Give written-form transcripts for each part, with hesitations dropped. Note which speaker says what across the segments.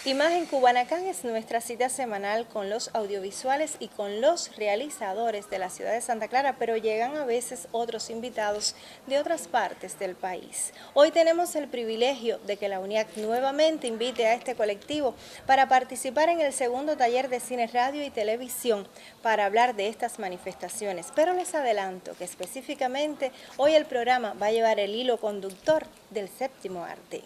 Speaker 1: Imagen Cubanacán es nuestra cita semanal con los audiovisuales y con los realizadores de la ciudad de Santa Clara, pero llegan a veces otros invitados de otras partes del país. Hoy tenemos el privilegio de que la UNIAC nuevamente invite a este colectivo para participar en el segundo taller de cine, radio y televisión para hablar de estas manifestaciones. Pero les adelanto que específicamente hoy el programa va a llevar el hilo conductor del séptimo arte.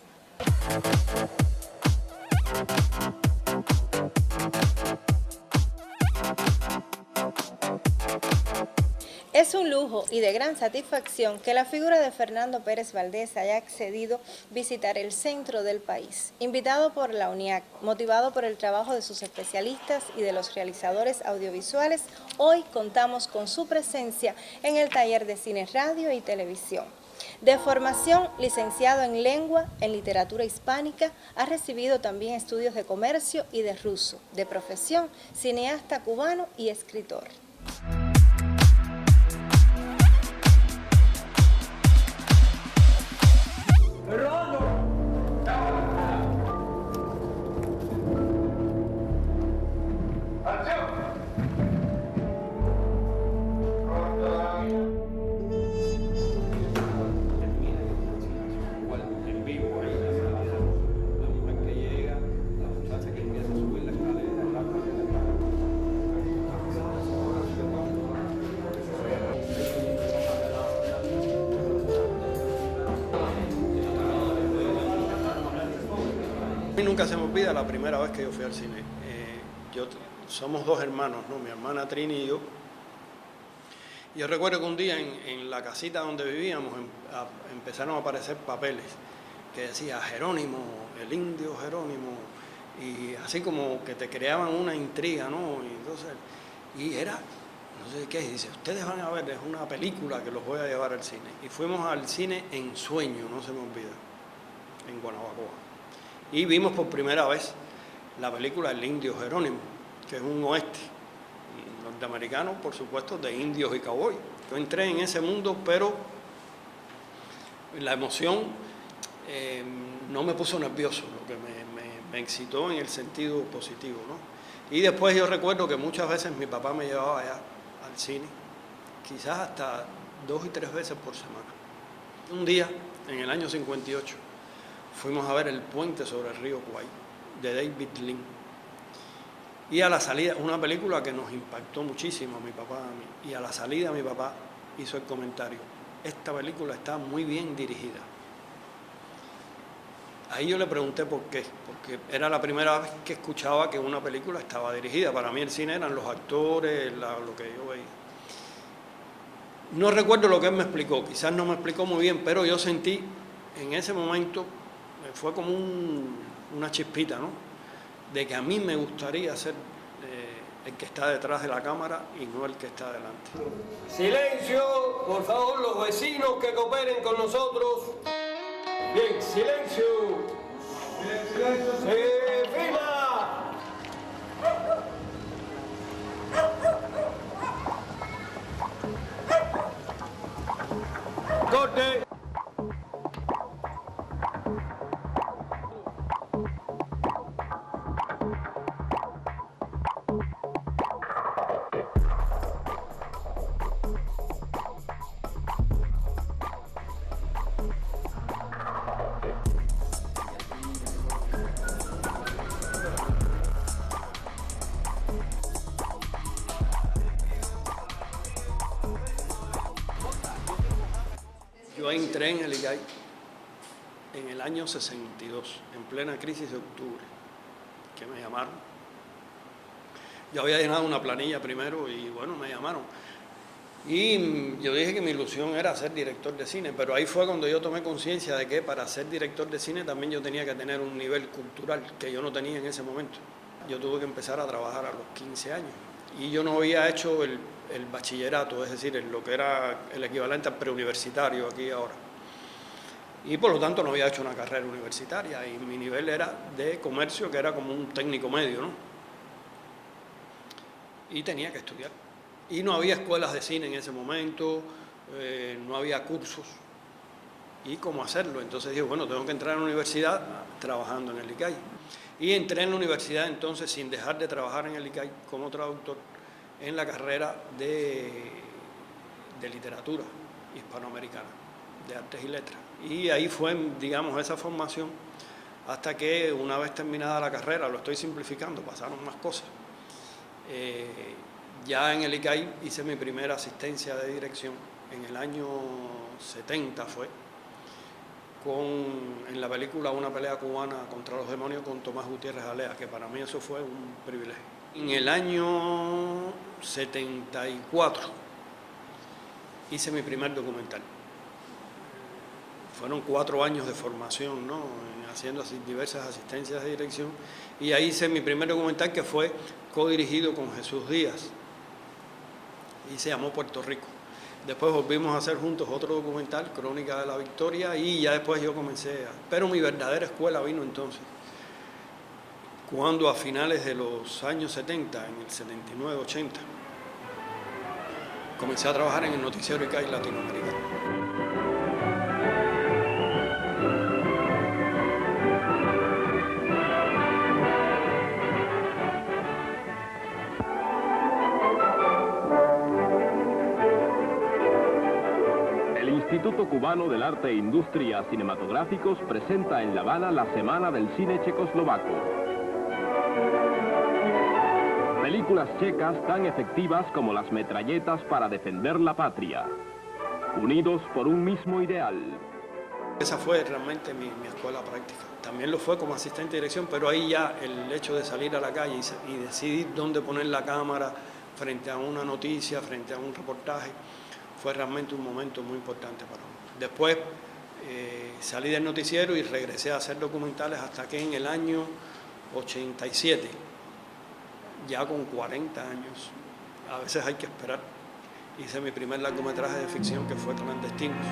Speaker 1: Es un lujo y de gran satisfacción que la figura de Fernando Pérez Valdés haya accedido a visitar el centro del país. Invitado por la UNIAC, motivado por el trabajo de sus especialistas y de los realizadores audiovisuales, hoy contamos con su presencia en el taller de cine, radio y televisión. De formación, licenciado en lengua, en literatura hispánica, ha recibido también estudios de comercio y de ruso. De profesión, cineasta cubano y escritor.
Speaker 2: A mí nunca se me olvida la primera vez que yo fui al cine. Somos dos hermanos, ¿no? Mi hermana Trini y yo. Yo recuerdo que un día en la casita donde vivíamos empezaron a aparecer papeles que decía Jerónimo, el indio Jerónimo, y así como que te creaban una intriga, ¿no? Y era, no sé qué, y dice, ustedes van a ver, es una película que los voy a llevar al cine. Y fuimos al cine en Sueño, no se me olvida, en Guanabacoa. Y vimos por primera vez la película El Indio Jerónimo, que es un oeste norteamericano, por supuesto, de indios y cowboys. Yo entré en ese mundo, pero la emoción no me puso nervioso, lo que me excitó en el sentido positivo, ¿no? Y después yo recuerdo que muchas veces mi papá me llevaba allá al cine, quizás hasta 2 y 3 veces por semana. Un día, en el año 58, fuimos a ver El puente sobre el río Kwai, de David Lean. Y a la salida, una película que nos impactó muchísimo a mi papá y a mí. Y a la salida mi papá hizo el comentario, esta película está muy bien dirigida. Ahí yo le pregunté por qué, porque era la primera vez que escuchaba que una película estaba dirigida. Para mí el cine eran los actores, lo que yo veía. No recuerdo lo que él me explicó, quizás no me explicó muy bien, pero yo sentí en ese momento, fue como una chispita, ¿no? De que a mí me gustaría ser el que está detrás de la cámara y no el que está delante.
Speaker 3: Silencio, por favor, los vecinos que cooperen con nosotros. Bien, silencio. Silencio. ¡Fila! ¡Corte!
Speaker 2: Yo entré en el IGAI en el año 62, en plena crisis de octubre, que me llamaron. Yo había llenado una planilla primero y bueno, me llamaron. Y yo dije que mi ilusión era ser director de cine, pero ahí fue cuando yo tomé conciencia de que para ser director de cine también yo tenía que tener un nivel cultural que yo no tenía en ese momento. Yo tuve que empezar a trabajar a los 15 años y yo no había hecho el bachillerato, es decir, lo que era el equivalente al preuniversitario aquí y ahora. Y por lo tanto no había hecho una carrera universitaria y mi nivel era de comercio, que era como un técnico medio, ¿no? Y tenía que estudiar. Y no había escuelas de cine en ese momento, no había cursos. y cómo hacerlo. Entonces dije, bueno, tengo que entrar a la universidad trabajando en el ICAI. Y entré en la universidad entonces sin dejar de trabajar en el ICAI como traductor en la carrera de literatura hispanoamericana, de artes y letras. Y ahí fue, digamos, esa formación hasta que una vez terminada la carrera, lo estoy simplificando, pasaron más cosas. Ya en el ICAI hice mi primera asistencia de dirección en el año 70 fue, en la película Una pelea cubana contra los demonios con Tomás Gutiérrez Alea, que para mí eso fue un privilegio. En el año 74 hice mi primer documental. Fueron 4 años de formación, ¿no? Haciendo diversas asistencias de dirección, y ahí hice mi primer documental, que fue codirigido con Jesús Díaz y se llamó Puerto Rico. Después volvimos a hacer juntos otro documental, Crónica de la Victoria, y ya después yo comencé pero mi verdadera escuela vino entonces cuando a finales de los años 70, en el 79, 80, comencé a trabajar en el noticiero ICAI latinoamericano.
Speaker 4: El Instituto Cubano del Arte e Industria Cinematográficos presenta en La Habana la Semana del Cine Checoslovaco. Películas checas tan efectivas como las metralletas para defender la patria, unidos por un mismo ideal.
Speaker 2: Esa fue realmente mi escuela práctica. También lo fue como asistente de dirección, pero ahí ya el hecho de salir a la calle y decidir dónde poner la cámara frente a una noticia, frente a un reportaje, fue realmente un momento muy importante para mí. Después salí del noticiero y regresé a hacer documentales hasta que en el año 87, ya con 40 años, a veces hay que esperar, hice mi primer largometraje de ficción, que fue Clandestinos.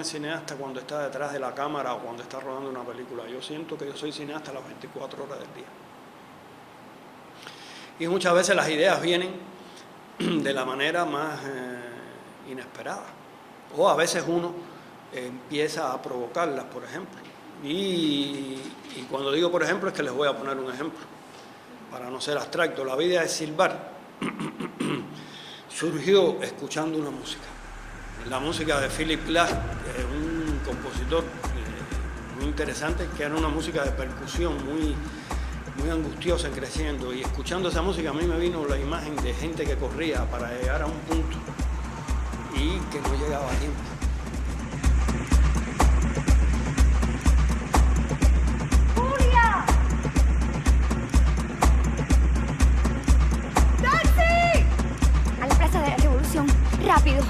Speaker 2: Cineasta cuando está detrás de la cámara o cuando está rodando una película. Yo siento que yo soy cineasta las 24 horas del día. Y muchas veces las ideas vienen de la manera más inesperada. O a veces uno empieza a provocarlas, por ejemplo. Y cuando digo por ejemplo es que les voy a poner un ejemplo, para no ser abstracto. La vida de silbar surgió escuchando una música. La música de Philip Glass, un compositor muy interesante, que era una música de percusión muy angustiosa, creciendo. Y escuchando esa música a mí me vino la imagen de gente que corría para llegar a un punto y que no llegaba a tiempo.
Speaker 5: ¡Julia! ¡Taxi!
Speaker 6: A la Plaza de la Revolución, rápido.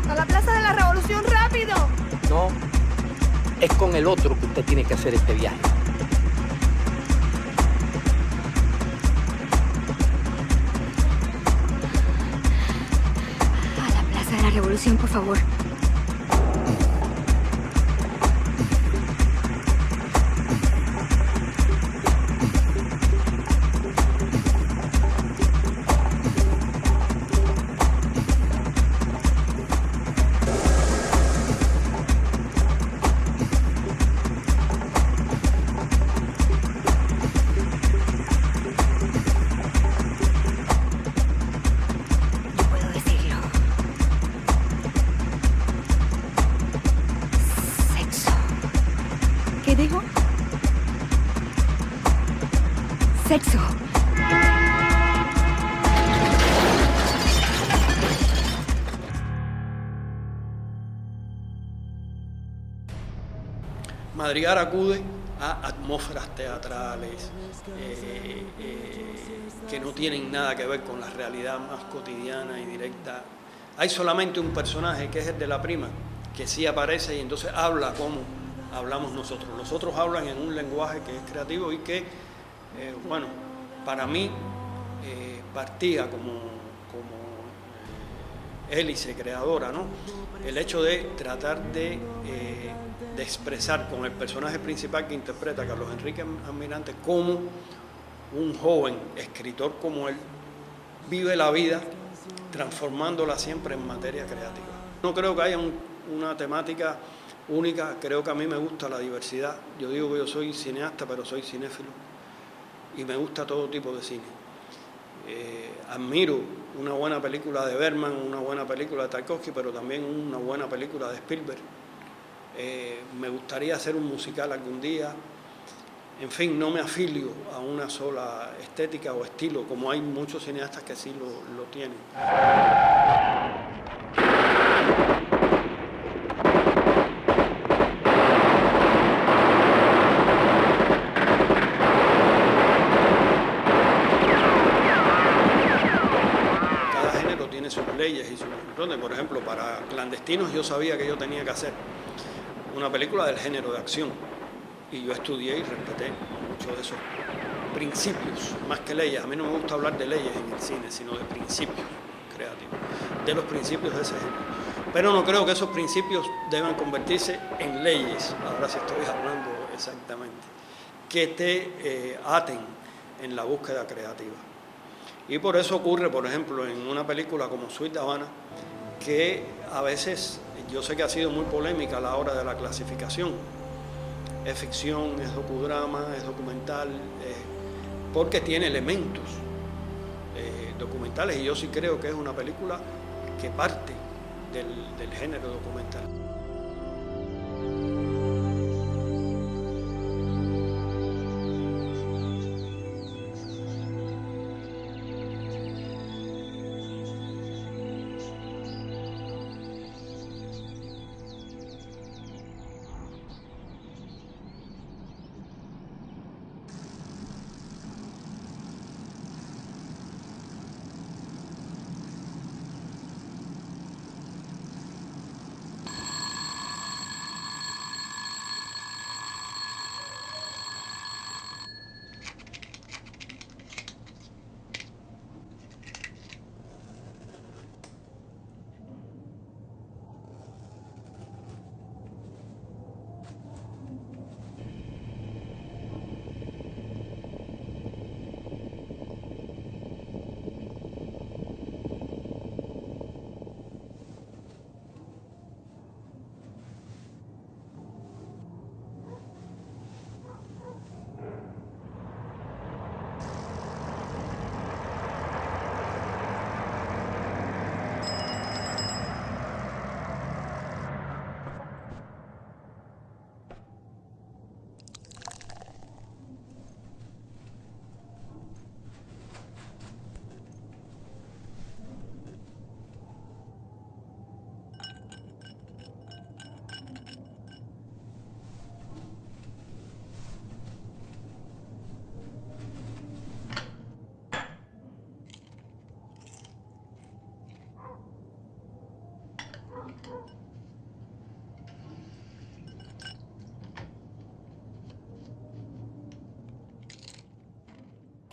Speaker 5: ¡A la Plaza de la Revolución, rápido!
Speaker 7: No, es con el otro que usted tiene que hacer este viaje.
Speaker 6: A la Plaza de la Revolución, por favor. ¿Qué dijo? Sexo.
Speaker 2: Madrigal acude a atmósferas teatrales que no tienen nada que ver con la realidad más cotidiana y directa. Hay solamente un personaje, que es el de la prima, que sí aparece y entonces habla como hablamos nosotros. Los otros hablan en un lenguaje que es creativo y que, bueno, para mí partía como hélice creadora, ¿no? El hecho de tratar de expresar con el personaje principal que interpreta Carlos Enrique Almirante cómo un joven escritor como él vive la vida transformándola siempre en materia creativa. No creo que haya una temática única, creo que a mí me gusta la diversidad. Yo digo que yo soy cineasta, pero soy cinéfilo y me gusta todo tipo de cine. Admiro una buena película de Bergman, una buena película de Tarkovsky, pero también una buena película de Spielberg. Me gustaría hacer un musical algún día. En fin, no me afilio a una sola estética o estilo, como hay muchos cineastas que sí lo tienen. Cada género tiene sus leyes y sus controles. Por ejemplo, para Clandestinos yo sabía que yo tenía que hacer una película del género de acción. Y yo estudié y respeté muchos de esos principios, más que leyes. A mí no me gusta hablar de leyes en el cine, sino de principios creativos, de los principios de ese género. Pero no creo que esos principios deban convertirse en leyes, ahora sí estoy hablando exactamente, que te aten en la búsqueda creativa. Y por eso ocurre, por ejemplo, en una película como Suite de Havana, que a veces, yo sé que ha sido muy polémica a la hora de la clasificación, es ficción, es docudrama, es documental, porque tiene elementos documentales y yo sí creo que es una película que parte del género documental.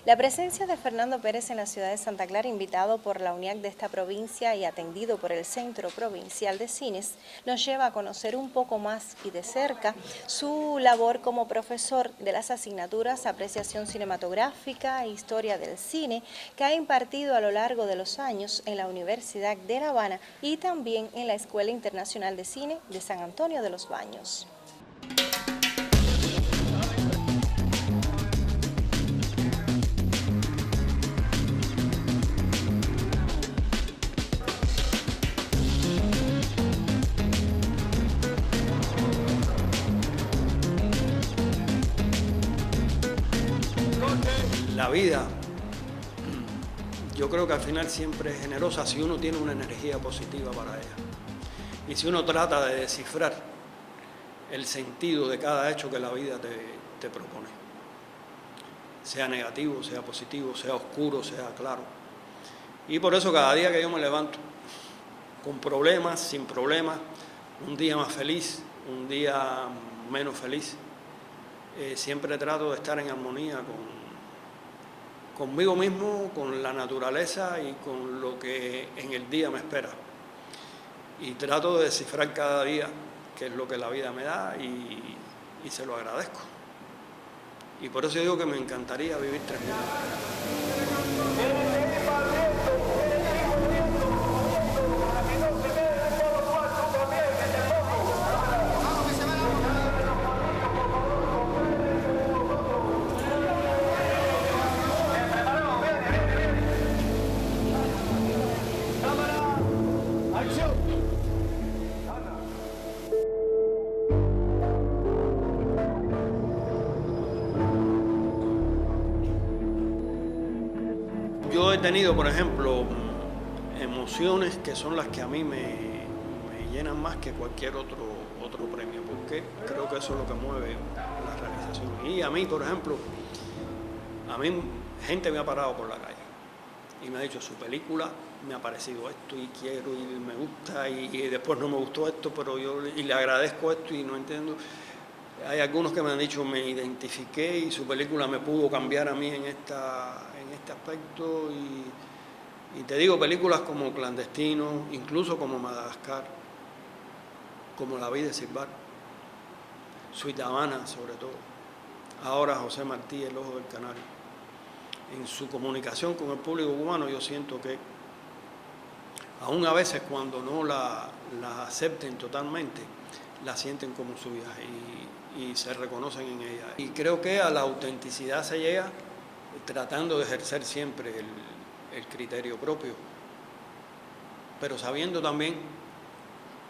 Speaker 1: La presencia de Fernando Pérez en la ciudad de Santa Clara, invitado por la UNIAC de esta provincia y atendido por el Centro Provincial de Cines, nos lleva a conocer un poco más y de cerca su labor como profesor de las asignaturas Apreciación Cinematográfica e Historia del Cine, que ha impartido a lo largo de los años en la Universidad de La Habana y también en la Escuela Internacional de Cine de San Antonio de los Baños.
Speaker 2: La vida, yo creo que al final siempre es generosa si uno tiene una energía positiva para ella. Y si uno trata de descifrar el sentido de cada hecho que la vida te propone. Sea negativo, sea positivo, sea oscuro, sea claro. Y por eso cada día que yo me levanto, con problemas, sin problemas, un día más feliz, un día menos feliz, siempre trato de estar en armonía conmigo mismo, con la naturaleza y con lo que en el día me espera. Y trato de descifrar cada día qué es lo que la vida me da y se lo agradezco. Y por eso digo que me encantaría vivir 3000 años. Yo he tenido, por ejemplo, emociones que son las que a mí me llenan más que cualquier otro premio, porque creo que eso es lo que mueve la realización. Y a mí, por ejemplo, gente me ha parado por la calle y me ha dicho, su película me ha parecido esto y quiero y me gusta y después no me gustó esto, pero yo le agradezco esto y no entiendo. Hay algunos que me han dicho, me identifiqué y su película me pudo cambiar a mí en este aspecto. Y te digo, películas como Clandestino, incluso como Madagascar, como La vida de Silvar, Suite Habana sobre todo, ahora José Martí, El ojo del canario. En su comunicación con el público cubano yo siento que, aún a veces cuando no la acepten totalmente, la sienten como suya y se reconocen en ella. Y creo que a la autenticidad se llega tratando de ejercer siempre el criterio propio, pero sabiendo también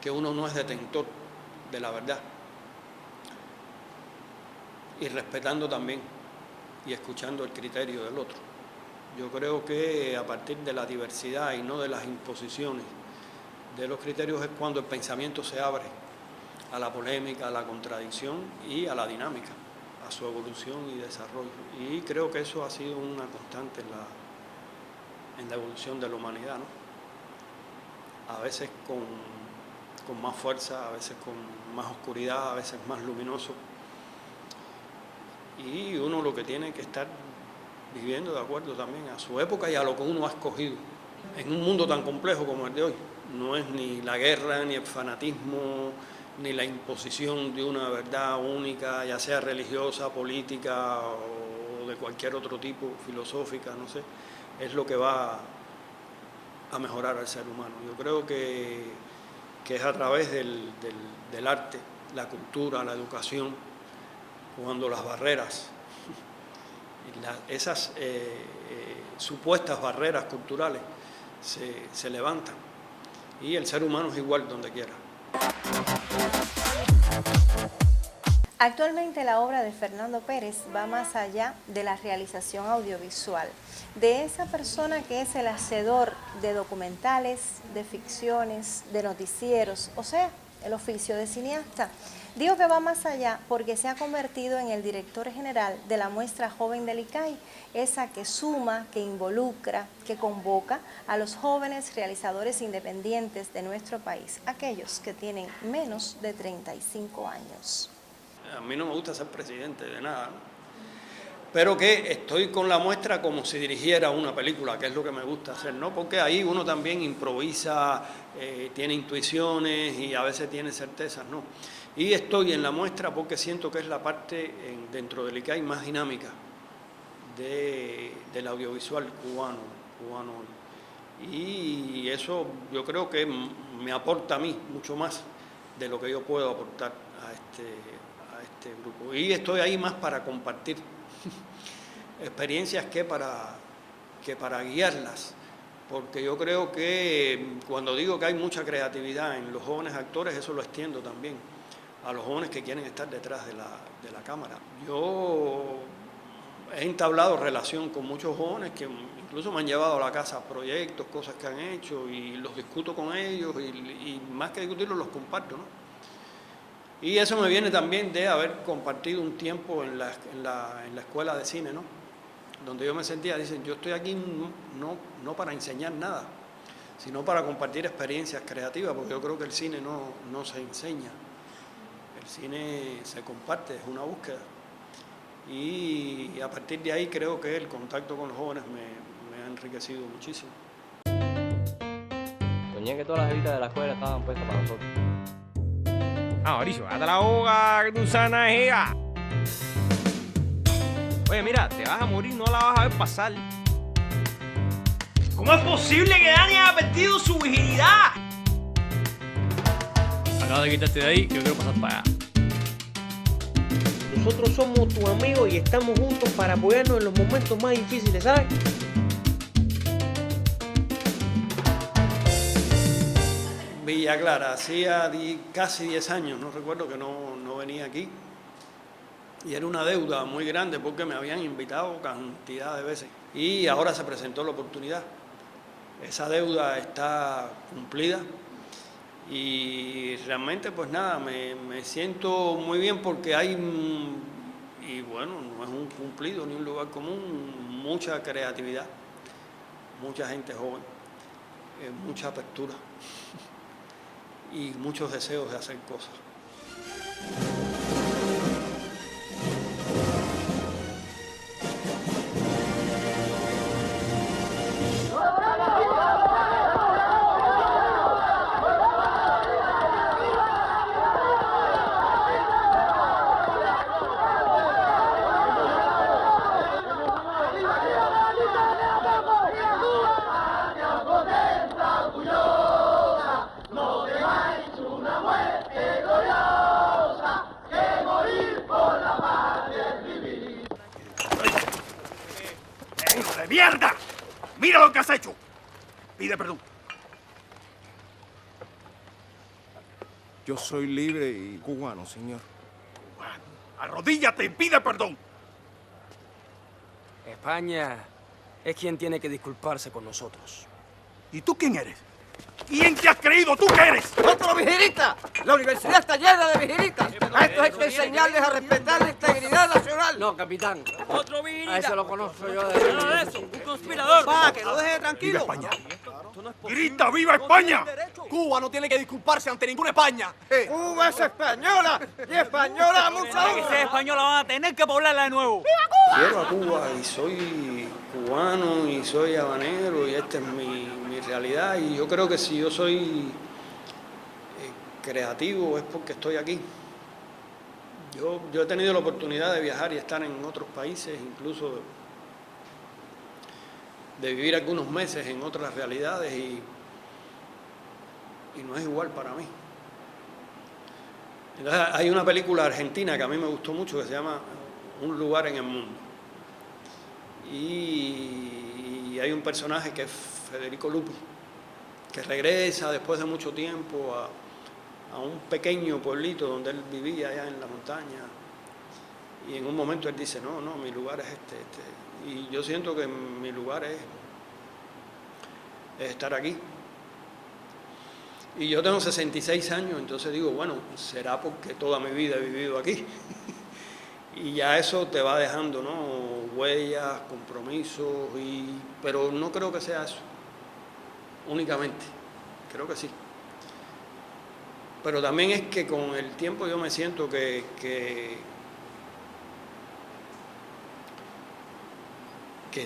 Speaker 2: que uno no es detentor de la verdad, y respetando también y escuchando el criterio del otro. Yo creo que a partir de la diversidad y no de las imposiciones de los criterios es cuando el pensamiento se abre a la polémica, a la contradicción y a la dinámica, a su evolución y desarrollo. Y creo que eso ha sido una constante en la evolución de la humanidad, ¿no? A veces con más fuerza, a veces con más oscuridad, a veces más luminoso. Y uno lo que tiene que estar viviendo de acuerdo también a su época y a lo que uno ha escogido. En un mundo tan complejo como el de hoy, no es ni la guerra, ni el fanatismo, ni la imposición de una verdad única, ya sea religiosa, política o de cualquier otro tipo, filosófica, no sé, es lo que va a mejorar al ser humano. Yo creo que es a través del arte, la cultura, la educación, cuando las barreras, esas supuestas barreras culturales se levantan. Y el ser humano es igual donde quiera.
Speaker 1: Actualmente la obra de Fernando Pérez va más allá de la realización audiovisual, de esa persona que es el hacedor de documentales, de ficciones, de noticieros, o sea, el oficio de cineasta. Digo que va más allá porque se ha convertido en el director general de la muestra joven del ICAI, esa que suma, que involucra, que convoca a los jóvenes realizadores independientes de nuestro país, aquellos que tienen menos de 35 años.
Speaker 2: A mí no me gusta ser presidente de nada, ¿no? Pero que estoy con la muestra como si dirigiera una película, que es lo que me gusta hacer, ¿no? Porque ahí uno también improvisa, tiene intuiciones y a veces tiene certezas, ¿no? Y estoy en la muestra porque siento que es la parte dentro del ICAI más dinámica del audiovisual cubano. Y eso yo creo que me aporta a mí mucho más de lo que yo puedo aportar a este grupo. Y estoy ahí más para compartir experiencias que para guiarlas, porque yo creo que cuando digo que hay mucha creatividad en los jóvenes actores, eso lo extiendo también a los jóvenes que quieren estar detrás de la cámara. Yo he entablado relación con muchos jóvenes que incluso me han llevado a la casa proyectos, cosas que han hecho, y los discuto con ellos, y más que discutirlos los comparto, ¿no? Y eso me viene también de haber compartido un tiempo en la escuela de cine, ¿no? Donde yo me sentía, dicen, yo estoy aquí no para enseñar nada, sino para compartir experiencias creativas, porque yo creo que el cine no se enseña, el cine se comparte, es una búsqueda. Y a partir de ahí creo que el contacto con los jóvenes me ha enriquecido muchísimo.
Speaker 8: Soñé que todas las evitas de la escuela estaban puestas para nosotros.
Speaker 9: Ah, Mauricio, date la boca, que tú sanas ella. Oye, mira, te vas a morir, no la vas a ver pasar. ¿Cómo es posible que Dani haya perdido su virginidad? Acaba de quitarte de ahí, yo quiero pasar para allá.
Speaker 10: Nosotros somos tus amigos y estamos juntos para apoyarnos en los momentos más difíciles, ¿sabes?
Speaker 2: Villa Clara, hacía casi 10 años, no recuerdo que no venía aquí. Y era una deuda muy grande porque me habían invitado cantidad de veces. Y ahora se presentó la oportunidad. Esa deuda está cumplida. Y realmente, pues nada, me siento muy bien porque hay, y bueno, no es un cumplido ni un lugar común, mucha creatividad, mucha gente joven, mucha apertura y muchos deseos de hacer cosas.
Speaker 11: ¡Hijo de mierda! ¡Mira lo que has hecho! Pide perdón.
Speaker 12: Yo soy libre y cubano, señor.
Speaker 11: Cubano. Arrodíllate y pide perdón.
Speaker 7: España es quien tiene que disculparse con nosotros.
Speaker 11: ¿Y tú quién eres? ¿Quién te has creído? ¿Tú qué eres?
Speaker 10: ¡Otro vigilista! La universidad está llena de vigilistas. A estos hay que enseñarles a respetar la integridad nacional.
Speaker 7: No, capitán.
Speaker 10: ¡Otro vigilista!
Speaker 7: A eso lo conozco yo de
Speaker 10: eso! ¡Un conspirador! ¡Va, que lo deje tranquilo!
Speaker 11: ¡Viva España! ¡Grita, viva España!
Speaker 7: Cuba no tiene que disculparse ante ninguna España.
Speaker 10: ¡Cuba es española! ¡Y española mucho!
Speaker 13: Para que sea española van a tener que poblarla de nuevo.
Speaker 2: Quiero a Cuba y soy cubano y soy habanero y esta es mi realidad y yo creo que si yo soy creativo es porque estoy aquí. Yo he tenido la oportunidad de viajar y estar en otros países, incluso de vivir algunos meses en otras realidades y no es igual para mí. Entonces, hay una película argentina que a mí me gustó mucho que se llama Un lugar en el mundo. Y hay un personaje que es Federico Lupi, que regresa después de mucho tiempo a un pequeño pueblito donde él vivía allá en la montaña. Y en un momento él dice, no, mi lugar es este. Y yo siento que mi lugar es estar aquí. Y yo tengo 66 años, entonces digo, bueno, será porque toda mi vida he vivido aquí. Y ya eso te va dejando, ¿no? Huellas, compromisos, pero no creo que sea eso, únicamente. Creo que sí. Pero también es que con el tiempo yo me siento que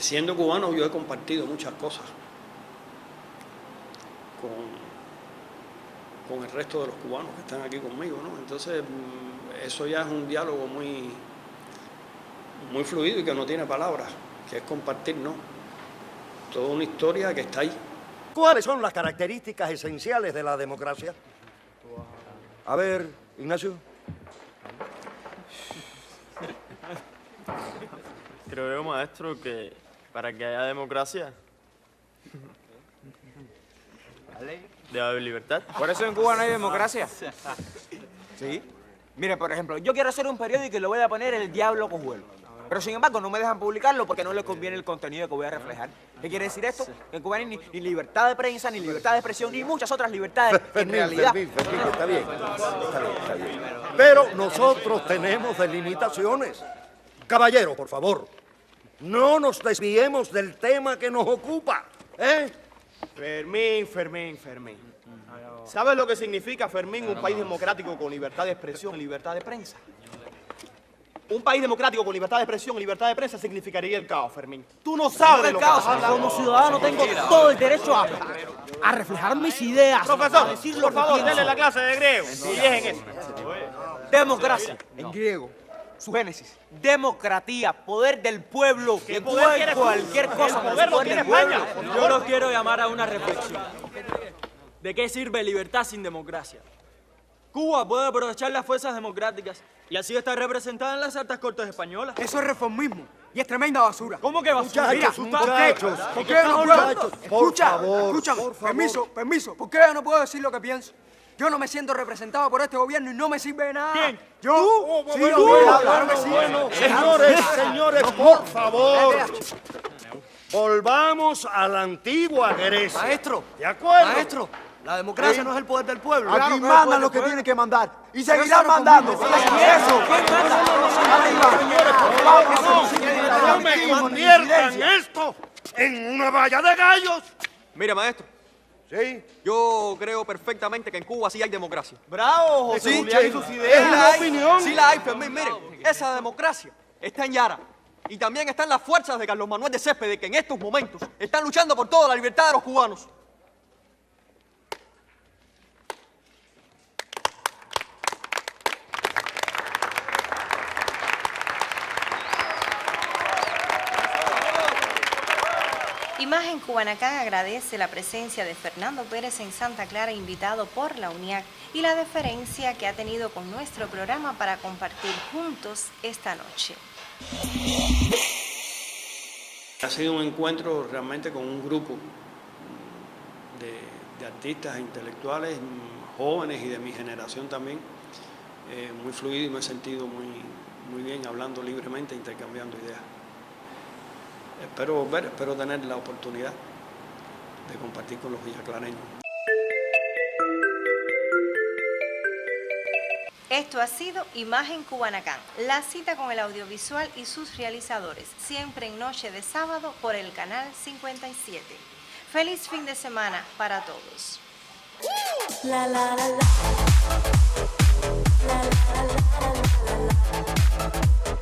Speaker 2: siendo cubano yo he compartido muchas cosas con el resto de los cubanos que están aquí conmigo, ¿no? Entonces eso ya es un diálogo muy fluido y que no tiene palabras, que es compartir, ¿no? Toda una historia que está ahí.
Speaker 14: ¿Cuáles son las características esenciales de la democracia? A ver, Ignacio.
Speaker 15: Creo yo, maestro, que para que haya democracia debe haber libertad.
Speaker 13: Por eso en Cuba no hay democracia. ¿Sí? Mire, por ejemplo, yo quiero hacer un periódico y le voy a poner El Diablo Cojuelo. Pero sin embargo no me dejan publicarlo porque no les conviene el contenido que voy a reflejar. ¿Qué quiere decir esto? Que en Cuba no hay ni libertad de prensa, ni libertad de expresión, ni muchas otras libertades en realidad.
Speaker 14: Fermín, está bien. Pero nosotros tenemos delimitaciones. Caballero, por favor, no nos desviemos del tema que nos ocupa, ¿eh?
Speaker 16: Fermín. ¿Sabes lo que significa, Fermín, un país democrático con libertad de expresión y libertad de prensa? Un país democrático con libertad de expresión y libertad de prensa significaría el caos, Fermín. Tú no sabes de lo que estás hablando.
Speaker 13: Como ciudadano tengo todo el derecho a reflejar mis ideas.
Speaker 16: Profesor, por favor, denle la clase de griego. Y dejen eso.
Speaker 13: Democracia, en griego. Su génesis. Democratía, poder del pueblo.
Speaker 16: ¿Qué poder quieres tú?
Speaker 13: Cualquier cosa.
Speaker 16: El poder lo tiene España.
Speaker 8: Yo los quiero llamar a una reflexión. ¿De qué sirve libertad sin democracia? Cuba puede aprovechar las fuerzas democráticas y así estar representada en las altas cortes españolas.
Speaker 10: Eso es reformismo y es tremenda basura.
Speaker 8: ¿Cómo que basura?
Speaker 14: Muchachos,
Speaker 10: ¿Por qué no puedo?
Speaker 14: escúchame,
Speaker 10: Permiso. ¿Por qué no puedo decir lo que pienso? Yo no me siento representado por este gobierno y no me sirve de nada.
Speaker 8: ¿Quién?
Speaker 10: ¿Yo? Sí, claro que sí.
Speaker 14: Señores, por favor. Volvamos a la antigua Grecia.
Speaker 10: Maestro.
Speaker 14: ¿De acuerdo?
Speaker 10: Maestro, la democracia no es el poder del pueblo.
Speaker 17: Aquí mandan los que tienen que mandar. Y seguirán mandando.
Speaker 14: No me conviertan esto en una valla de gallos.
Speaker 16: Mira, maestro.
Speaker 14: Sí.
Speaker 16: Yo creo perfectamente que en Cuba sí hay democracia.
Speaker 13: Bravo, José
Speaker 16: Sí,
Speaker 13: Julián y
Speaker 16: sí,
Speaker 13: sus
Speaker 16: es
Speaker 13: ideas.
Speaker 16: una opinión.
Speaker 13: Sí la hay, Fermín. Miren, esa democracia está en Yara. Y también están las fuerzas de Carlos Manuel de Céspedes, que en estos momentos están luchando por toda la libertad de los cubanos.
Speaker 1: Imagen Cubanacán agradece la presencia de Fernando Pérez en Santa Clara, invitado por la UNIAC, y la deferencia que ha tenido con nuestro programa para compartir juntos esta noche.
Speaker 2: Ha sido un encuentro realmente con un grupo de artistas, intelectuales, jóvenes y de mi generación también, muy fluido y me he sentido muy bien hablando libremente, intercambiando ideas. Espero tener la oportunidad de compartir con los villaclareños.
Speaker 1: Esto ha sido Imagen Cubanacán, la cita con el audiovisual y sus realizadores, siempre en noche de sábado por el canal 57. Feliz fin de semana para todos.
Speaker 5: La la la la. La la la la la la la.